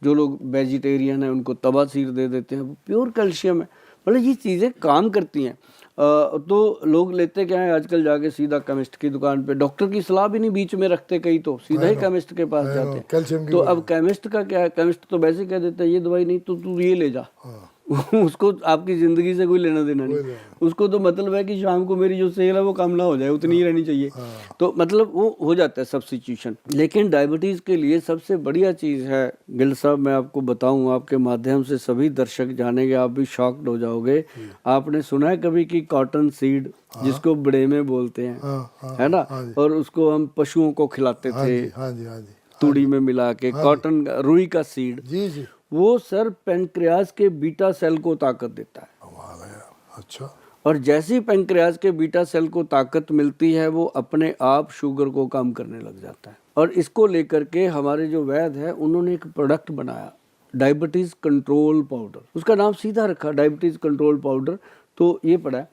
जो लोग वेजिटेरियन हैं उनको तवा सीर दे देते हैं, वो प्योर कैल्शियम है। मतलब ये चीज़ें काम करती हैं। तो लोग लेते क्या है आजकल जाके सीधा केमिस्ट की दुकान पे, डॉक्टर की सलाह भी नहीं बीच में रखते, कई तो सीधा ही केमिस्ट के पास जाते हैं। तो अब केमिस्ट का क्या है, केमिस्ट तो वैसे कह देता है ये दवाई नहीं तो तू ये ले जा। उसको आपकी ज़िंदगी से कोई लेना देना नहीं, उसको तो मतलब है कि शाम को मेरी जो सेल है वो कम ना हो जाए, उतनी ही रहनी चाहिए। तो मतलब वो हो जाता है सब्स्टिट्यूशन। लेकिन डायबिटीज़ के लिए सबसे बढ़िया चीज़ है गिल साहब, मैं आपको बताऊं, आपके माध्यम से सभी दर्शक जानेंगे, आप भी शॉक्ड हो जाओगे। आपने सुना है कभी कि कॉटन सीड, जिसको बड़े में बोलते हैं, है ना, और उसको हम पशुओं को खिलाते थे तूड़ी में मिला के, कॉटन रुई का सीड, वो सर पेनक्रियाज के बीटा सेल को ताकत देता है। अच्छा। और जैसे ही पेनक्रियाज के बीटा सेल को ताकत मिलती है वो अपने आप शुगर को कम करने लग जाता है। और इसको लेकर के हमारे जो वैद्य है उन्होंने एक प्रोडक्ट बनाया, डायबिटीज़ कंट्रोल पाउडर। उसका नाम सीधा रखा, डायबिटीज़ कंट्रोल पाउडर। तो ये पड़ा है।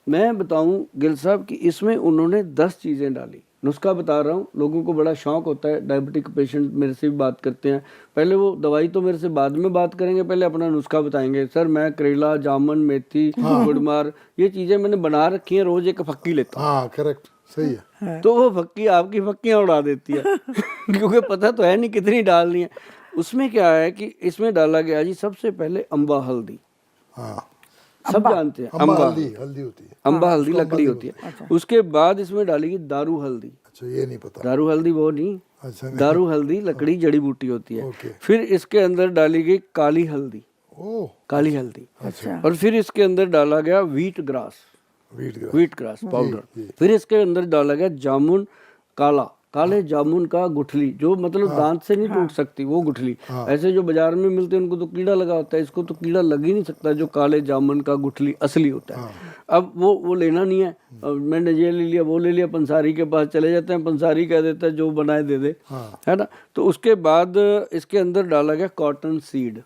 मैं बताऊं गिल साहब कि इसमें उन्होंने 10 चीज़ें डाली। नुस्खा बता रहा हूँ, लोगों को बड़ा शौक होता है, डायबिटिक पेशेंट मेरे से भी बात करते हैं, पहले वो दवाई तो मेरे से बाद में बात करेंगे, पहले अपना नुस्खा बताएंगे। सर मैं करेला, जामुन, मेथी, गुड़मार, ये चीज़ें मैंने बना रखी हैं, रोज़ एक फक्की लेता हूँ। हाँ करेक्ट, सही है। तो वो फक्की आपकी फक्कियाँ उड़ा देती है क्योंकि पता तो है नहीं कितनी डालनी है। उसमें क्या है कि इसमें डाला गया जी सबसे पहले अम्बा हल्दी। सब जानते हैं अम्बा हल्दी होती है, अम्बा हल्दी लकड़ी होती है। अच्छा। उसके बाद इसमें डालेगी दारू हल्दी। अच्छा, ये नहीं पता। दारू हल्दी वो नहीं, अच्छा, नहीं। दारू हल्दी लकड़ी जड़ी बूटी होती है। फिर इसके अंदर डाली गई काली हल्दी, काली हल्दी। अच्छा। और फिर इसके अंदर डाला गया व्हीट ग्रास पाउडर। फिर इसके अंदर डाला गया जामुन काला, काले जामुन का गुठली, जो मतलब दांत से नहीं टूट सकती वो गुठली। ऐसे जो बाजार में मिलते हैं उनको तो कीड़ा लगा होता है, इसको तो कीड़ा लग ही नहीं सकता, जो काले जामुन का गुठली असली होता है। अब वो लेना नहीं है, मैंने ये ले लिया वो ले लिया, पंसारी के पास चले जाते हैं, पंसारी कह देता है जो बनाए दे दे, है ना। तो उसके बाद इसके अंदर डाला गया कॉटन सीड।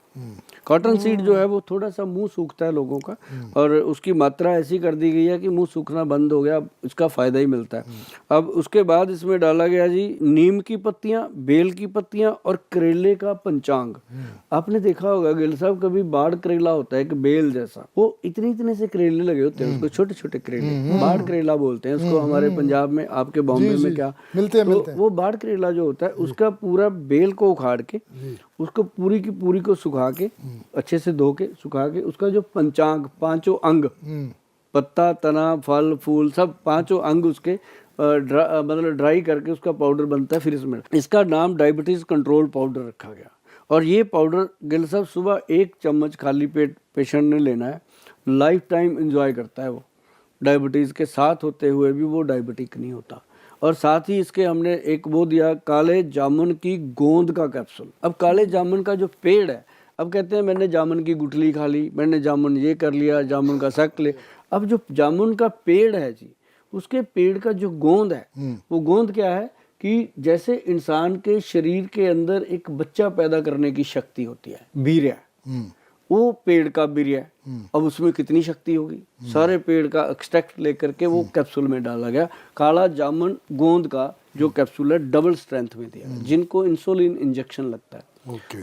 कॉटन सीड जो है वो थोड़ा सा मुंह सूखता है लोगों का, और उसकी मात्रा ऐसी कर दी गई है कि मुंह सूखना बंद हो गया, इसका फायदा ही मिलता है। अब उसके बाद इसमें डाला गया जी नीम की पत्तियां, बेल की पत्तियां और करेले का पंचांग। आपने देखा होगा गिल साहब, कभी बाढ़ करेला होता है एक बेल जैसा, वो इतने इतने से करेले लगे होते हैं, उसको छोटे छोटे करेले, बाढ़ करेला बोलते हैं उसको हमारे पंजाब में, आपके बॉम्बे में क्या मिलते हैं। वो बाढ़ करेला जो होता है उसका पूरा बेल को उखाड़ के, उसको पूरी की पूरी को सुखा के, अच्छे से धो के सुखा के, उसका जो पंचांग, पांचों अंग, पत्ता, तना, फल, फूल, सब पांचों अंग उसके मतलब ड्राई करके उसका पाउडर बनता है। फिर इसका नाम डायबिटीज कंट्रोल पाउडर रखा गया। और ये पाउडर गिल साहब सुबह 1 चम्मच खाली पेट पेशेंट ने लेना है, लाइफ टाइम एंजॉय करता है वो, डायबिटीज़ के साथ होते हुए भी वो डायबिटिक नहीं होता। और साथ ही इसके हमने एक वो दिया काले जामुन की गोंद का कैप्सूल। अब काले जामुन का जो पेड़ है, अब कहते हैं मैंने जामुन की गुठली खा ली, मैंने जामुन ये कर लिया, जामुन का शक ले। अब जो जामुन का पेड़ है जी, उसके पेड़ का जो गोंद है, वो गोंद क्या है कि जैसे इंसान के शरीर के अंदर एक बच्चा पैदा करने की शक्ति होती है, वीर्य, वो पेड़ का वीर्य है। अब उसमें कितनी शक्ति होगी, सारे पेड़ का एक्सट्रैक्ट लेकर के वो कैप्सूल में डाला गया। काला जामुन गोंद का जो कैप्सूल है डबल स्ट्रेंथ में दिया, जिनको इंसुलिन इंजेक्शन लगता है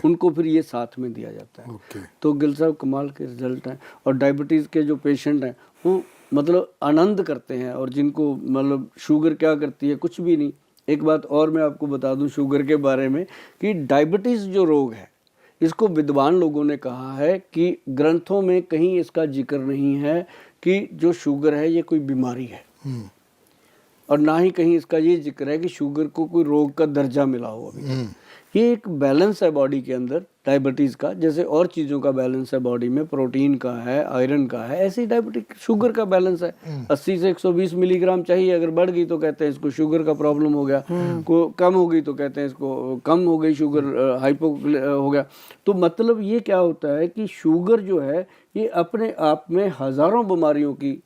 उनको फिर ये साथ में दिया जाता है। तो गिल साहब कमाल के रिजल्ट हैं। और डायबिटीज़ के जो पेशेंट हैं वो मतलब आनंद करते हैं, और जिनको मतलब शुगर क्या करती है, कुछ भी नहीं। एक बात और मैं आपको बता दूं शुगर के बारे में कि डायबिटीज़ जो रोग है, इसको विद्वान लोगों ने कहा है कि ग्रंथों में कहीं इसका जिक्र नहीं है कि जो शुगर है ये कोई बीमारी है, और ना ही कहीं इसका ये जिक्र है कि शुगर को कोई रोग का दर्जा मिला हो। अभी ये एक बैलेंस है बॉडी के अंदर डायबिटीज़ का, जैसे और चीज़ों का बैलेंस है बॉडी में, प्रोटीन का है, आयरन का है, ऐसे ही डायबिटिक शुगर का बैलेंस है। 80 से 120 मिलीग्राम चाहिए, अगर बढ़ गई तो कहते हैं इसको शुगर का प्रॉब्लम हो गया, को कम हो गई तो कहते हैं इसको कम हो गई शुगर, हाइपो हो गया। तो मतलब ये क्या होता है कि शुगर जो है ये अपने आप में हज़ारों बीमारियों की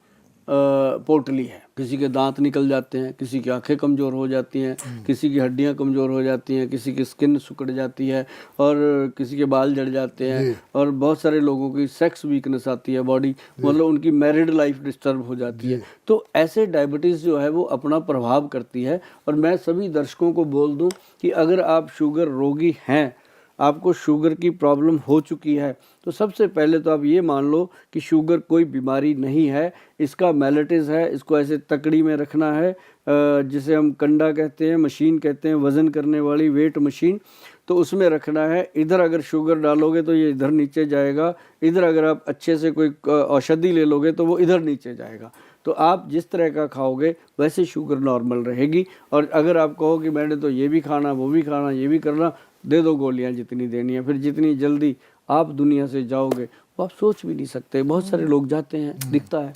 पोटली है। किसी के दांत निकल जाते हैं, किसी की आंखें कमज़ोर हो जाती हैं, किसी की हड्डियां कमज़ोर हो जाती हैं, किसी की स्किन सिकुड़ जाती है, और किसी के बाल झड़ जाते हैं, और बहुत सारे लोगों की सेक्स वीकनेस आती है, बॉडी मतलब उनकी मैरिड लाइफ डिस्टर्ब हो जाती है। तो ऐसे डायबिटीज़ जो है वो अपना प्रभाव करती है। और मैं सभी दर्शकों को बोल दूं कि अगर आप शुगर रोगी हैं, आपको शुगर की प्रॉब्लम हो चुकी है तो सबसे पहले तो आप ये मान लो कि शुगर कोई बीमारी नहीं है, इसका मेलिटस है, इसको ऐसे तकड़ी में रखना है, जिसे हम कंडा कहते हैं, मशीन कहते हैं, वज़न करने वाली वेट मशीन, तो उसमें रखना है। इधर अगर शुगर डालोगे तो ये इधर नीचे जाएगा, इधर अगर आप अच्छे से कोई औषधि ले लोगे तो वो इधर नीचे जाएगा। तो आप जिस तरह का खाओगे वैसे शुगर नॉर्मल रहेगी। और अगर आप कहो कि मैंने तो ये भी खाना, वो भी खाना, ये भी करना, दे दो गोलियां जितनी देनी है, फिर जितनी जल्दी आप दुनिया से जाओगे वो आप सोच भी नहीं सकते। बहुत सारे लोग जाते हैं, दिखता है